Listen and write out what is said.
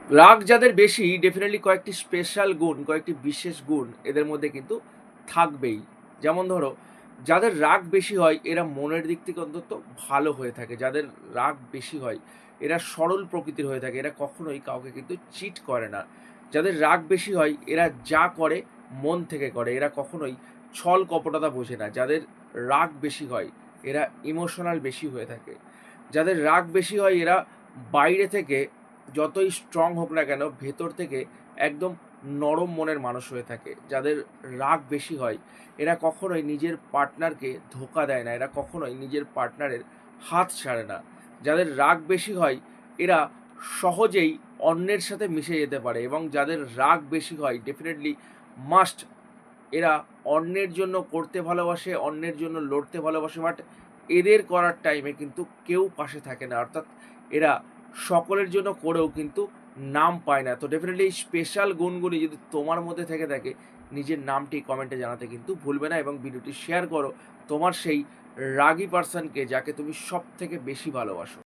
রাগ যাদের বেশি ডেফিনেটলি কয়েকটি স্পেশাল গুণ, কয়েকটি বিশেষ গুণ এদের মধ্যে কিন্তু থাকবেই। যেমন ধরো, যাদের রাগ বেশি হয় এরা মনের দিক থেকে অন্তত ভালো হয়ে থাকে। যাদের রাগ বেশি হয় এরা সরল প্রকৃতির হয়ে থাকে। এরা কখনোই কাউকে কিন্তু চিট করে না। যাদের রাগ বেশি হয় এরা যা করে মন থেকে করে। এরা কখনোই ছল কপটতা বোঝে না। যাদের রাগ বেশি হয় এরা ইমোশনাল বেশি হয়ে থাকে। যাদের রাগ বেশি হয় এরা বাইরে থেকে যতই স্ট্রং হোক না কেন ভেতর থেকে একদম নরম মনের মানুষ হয়ে থাকে। যাদের রাগ বেশি হয় এরা কখনোই নিজের পার্টনারকে ধোঁকা দেয় না। এরা কখনোই নিজের পার্টনারের হাত ছাড়ে না। যাদের রাগ বেশি হয় এরা সহজেই অন্যের সাথে মিশে যেতে পারে, এবং যাদের রাগ বেশি হয় ডেফিনেটলি মাস্ট এরা অন্যের জন্য করতে ভালোবাসে, অন্যের জন্য লড়তে ভালোবাসে, বাট এদের করার টাইমে কিন্তু কেউ পাশে থাকে না। অর্থাৎ এরা সকলের জন্য করেও কিন্তু নাম পায় না। তো ডেফিনেটলি এই স্পেশাল গুণগুলি যদি তোমার মধ্যে থেকে থাকে নিজের নামটি কমেন্টে জানাতে কিন্তু ভুলবে না, এবং ভিডিওটি শেয়ার করো তোমার সেই রাগী পার্সনকে যাকে তুমি সব থেকে বেশি ভালোবাসো।